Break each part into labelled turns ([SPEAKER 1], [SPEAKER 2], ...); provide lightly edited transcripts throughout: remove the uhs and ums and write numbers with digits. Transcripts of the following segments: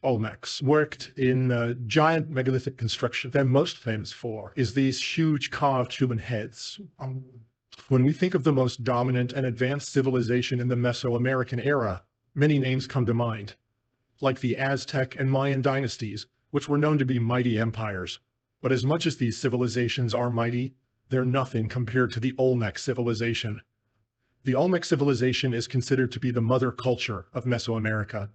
[SPEAKER 1] Olmecs worked in giant megalithic construction. They're most famous for is these huge carved human heads. When we think of the most dominant and advanced civilization in the Mesoamerican era, many names come to mind, like the Aztec and Mayan dynasties, which were known to be mighty empires. But as much as these civilizations are mighty, they're nothing compared to the Olmec civilization. The Olmec civilization is considered to be the mother culture of Mesoamerica.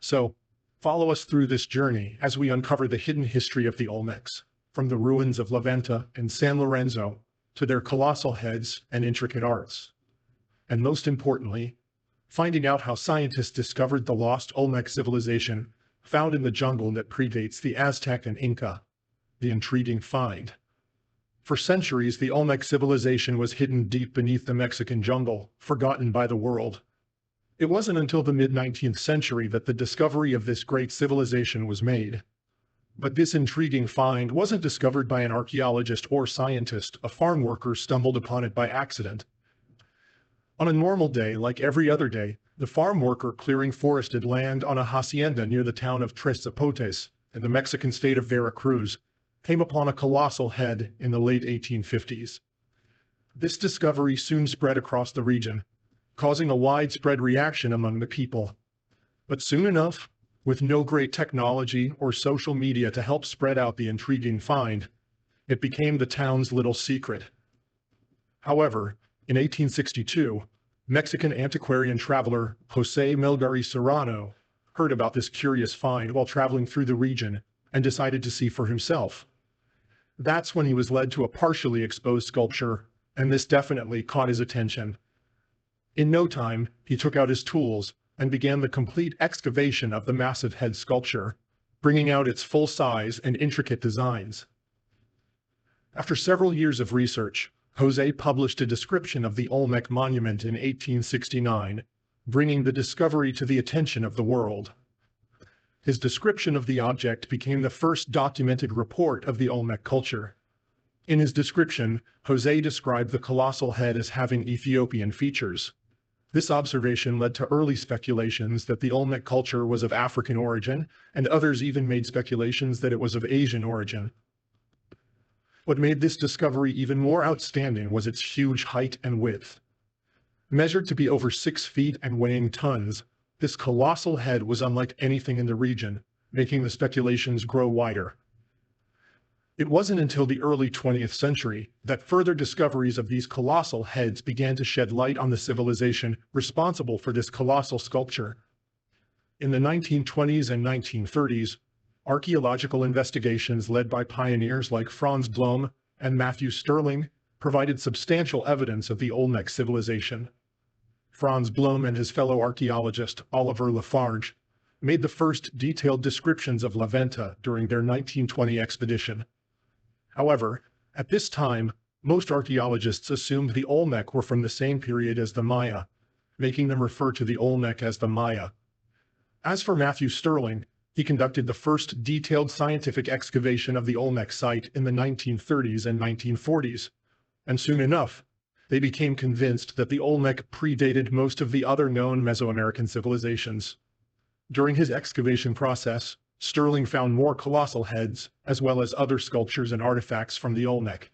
[SPEAKER 1] So, follow us through this journey as we uncover the hidden history of the Olmecs, from the ruins of La Venta and San Lorenzo to their colossal heads and intricate arts. And most importantly, finding out how scientists discovered the lost Olmec civilization found in the jungle that predates the Aztec and Inca. The intriguing find. For centuries, the Olmec civilization was hidden deep beneath the Mexican jungle, forgotten by the world. It wasn't until the mid-19th century that the discovery of this great civilization was made. But this intriguing find wasn't discovered by an archaeologist or scientist. A farm worker stumbled upon it by accident. On a normal day, like every other day, the farm worker clearing forested land on a hacienda near the town of Tres Zapotes in the Mexican state of Veracruz came upon a colossal head in the late 1850s. This discovery soon spread across the region, causing a widespread reaction among the people. But soon enough, with no great technology or social media to help spread out the intriguing find, it became the town's little secret. However, in 1862, Mexican antiquarian traveler José Melgari Serrano heard about this curious find while traveling through the region and decided to see for himself. That's when he was led to a partially exposed sculpture, and this definitely caught his attention. In no time, he took out his tools and began the complete excavation of the massive head sculpture, bringing out its full size and intricate designs. After several years of research, Jose published a description of the Olmec monument in 1869, bringing the discovery to the attention of the world. His description of the object became the first documented report of the Olmec culture. In his description, Jose described the colossal head as having Ethiopian features. This observation led to early speculations that the Olmec culture was of African origin, and others even made speculations that it was of Asian origin. What made this discovery even more outstanding was its huge height and width. Measured to be over 6 feet and weighing tons, this colossal head was unlike anything in the region, making the speculations grow wider. It wasn't until the early 20th century that further discoveries of these colossal heads began to shed light on the civilization responsible for this colossal sculpture. In the 1920s and 1930s, archaeological investigations led by pioneers like Franz Blom and Matthew Stirling provided substantial evidence of the Olmec civilization. Franz Blom and his fellow archaeologist Oliver Lafarge made the first detailed descriptions of La Venta during their 1920 expedition. However, at this time, most archaeologists assumed the Olmec were from the same period as the Maya, making them refer to the Olmec as the Maya. As for Matthew Stirling, he conducted the first detailed scientific excavation of the Olmec site in the 1930s and 1940s, and soon enough, they became convinced that the Olmec predated most of the other known Mesoamerican civilizations. During his excavation process, Stirling found more colossal heads, as well as other sculptures and artifacts from the Olmec.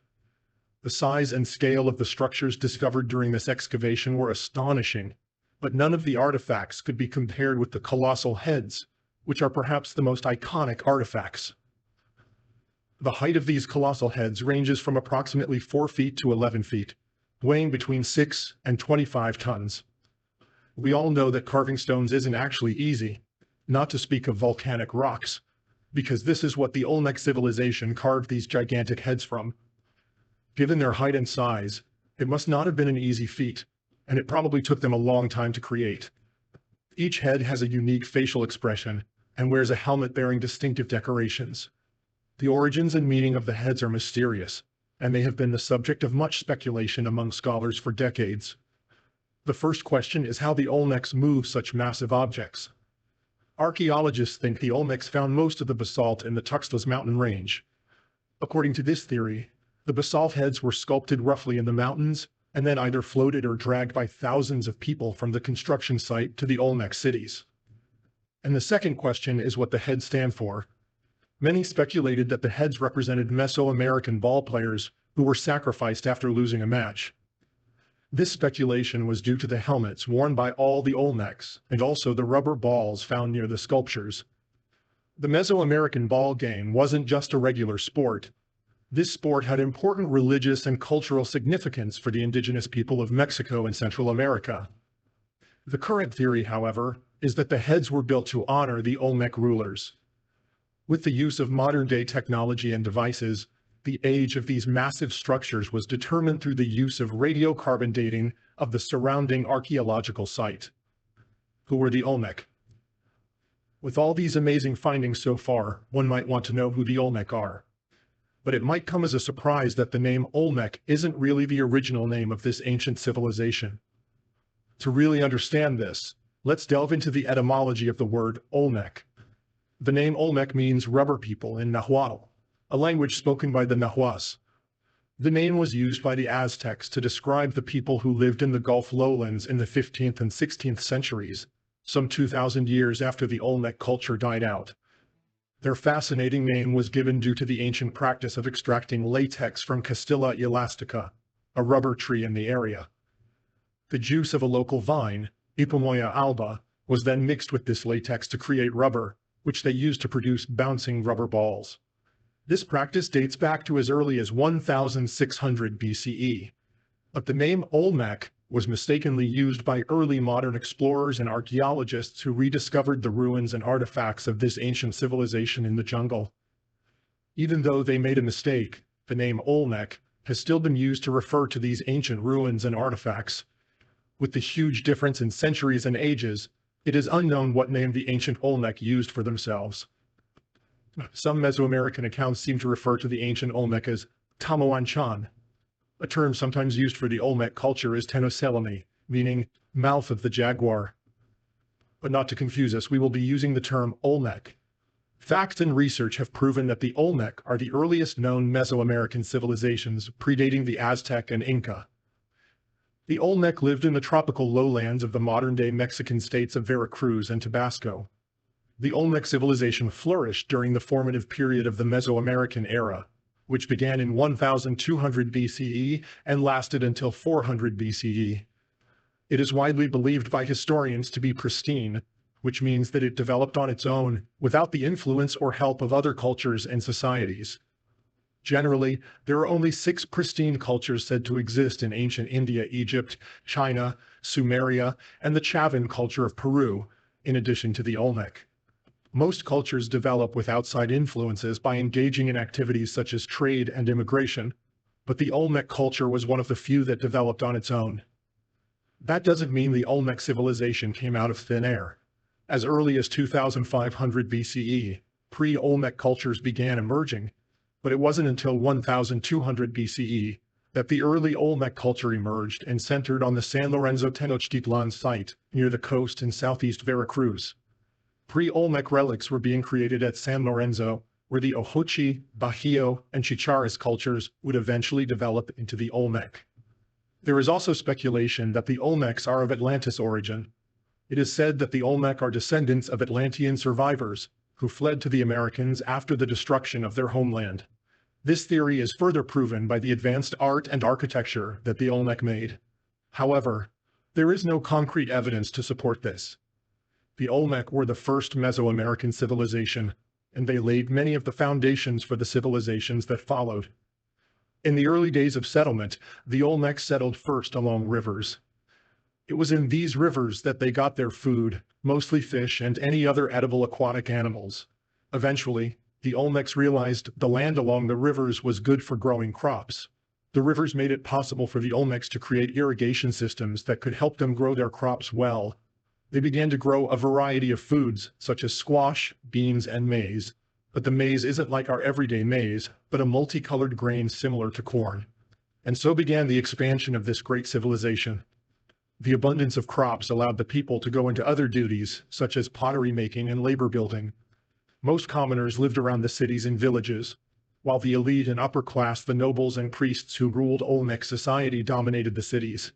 [SPEAKER 1] The size and scale of the structures discovered during this excavation were astonishing, but none of the artifacts could be compared with the colossal heads, which are perhaps the most iconic artifacts. The height of these colossal heads ranges from approximately 4 feet to 11 feet, weighing between 6 and 25 tons. We all know that carving stones isn't actually easy, not to speak of volcanic rocks, because this is what the Olmec civilization carved these gigantic heads from. Given their height and size, it must not have been an easy feat, and it probably took them a long time to create. Each head has a unique facial expression and wears a helmet bearing distinctive decorations. The origins and meaning of the heads are mysterious, and they have been the subject of much speculation among scholars for decades. The first question is how the Olmecs move such massive objects. Archaeologists think the Olmecs found most of the basalt in the Tuxtlas mountain range. According to this theory, the basalt heads were sculpted roughly in the mountains and then either floated or dragged by thousands of people from the construction site to the Olmec cities. And the second question is what the heads stand for. Many speculated that the heads represented Mesoamerican ball players who were sacrificed after losing a match. This speculation was due to the helmets worn by all the Olmecs, and also the rubber balls found near the sculptures. The Mesoamerican ball game wasn't just a regular sport. This sport had important religious and cultural significance for the indigenous people of Mexico and Central America. The current theory, however, is that the heads were built to honor the Olmec rulers. With the use of modern-day technology and devices, the age of these massive structures was determined through the use of radiocarbon dating of the surrounding archaeological site. Who were the Olmec? With all these amazing findings so far, one might want to know who the Olmec are. But it might come as a surprise that the name Olmec isn't really the original name of this ancient civilization. To really understand this, let's delve into the etymology of the word Olmec. The name Olmec means rubber people in Nahuatl, a language spoken by the Nahuas. The name was used by the Aztecs to describe the people who lived in the Gulf lowlands in the 15th and 16th centuries, some 2,000 years after the Olmec culture died out. Their fascinating name was given due to the ancient practice of extracting latex from Castilla elastica, a rubber tree in the area. The juice of a local vine, Ipomoea alba, was then mixed with this latex to create rubber, which they used to produce bouncing rubber balls. This practice dates back to as early as 1600 BCE. But the name Olmec was mistakenly used by early modern explorers and archaeologists who rediscovered the ruins and artifacts of this ancient civilization in the jungle. Even though they made a mistake, the name Olmec has still been used to refer to these ancient ruins and artifacts. With the huge difference in centuries and ages, it is unknown what name the ancient Olmec used for themselves. Some Mesoamerican accounts seem to refer to the ancient Olmec as Tamawanchan. A term sometimes used for the Olmec culture is Tenoselemi, meaning mouth of the jaguar. But not to confuse us, we will be using the term Olmec. Facts and research have proven that the Olmec are the earliest known Mesoamerican civilizations, predating the Aztec and Inca. The Olmec lived in the tropical lowlands of the modern-day Mexican states of Veracruz and Tabasco. The Olmec civilization flourished during the formative period of the Mesoamerican era, which began in 1200 BCE and lasted until 400 BCE. It is widely believed by historians to be pristine, which means that it developed on its own, without the influence or help of other cultures and societies. Generally, there are only 6 pristine cultures said to exist in ancient India, Egypt, China, Sumeria, and the Chavin culture of Peru, in addition to the Olmec. Most cultures develop with outside influences by engaging in activities such as trade and immigration, but the Olmec culture was one of the few that developed on its own. That doesn't mean the Olmec civilization came out of thin air. As early as 2500 BCE, pre-Olmec cultures began emerging, but it wasn't until 1200 BCE that the early Olmec culture emerged and centered on the San Lorenzo Tenochtitlan site near the coast in southeast Veracruz. Pre-Olmec relics were being created at San Lorenzo, where the Ojochi, Bajío, and Chicharas cultures would eventually develop into the Olmec. There is also speculation that the Olmecs are of Atlantis origin. It is said that the Olmec are descendants of Atlantean survivors who fled to the Americans after the destruction of their homeland. This theory is further proven by the advanced art and architecture that the Olmec made. However, there is no concrete evidence to support this. The Olmec were the first Mesoamerican civilization, and they laid many of the foundations for the civilizations that followed. In the early days of settlement, the Olmec settled first along rivers. It was in these rivers that they got their food, mostly fish and any other edible aquatic animals. Eventually, the Olmecs realized the land along the rivers was good for growing crops. The rivers made it possible for the Olmecs to create irrigation systems that could help them grow their crops well. They began to grow a variety of foods, such as squash, beans, and maize. But the maize isn't like our everyday maize, but a multicolored grain similar to corn. And so began the expansion of this great civilization. The abundance of crops allowed the people to go into other duties, such as pottery making and labor building. Most commoners lived around the cities and villages. while the elite and upper class, the nobles and priests who ruled Olmec society, dominated the cities.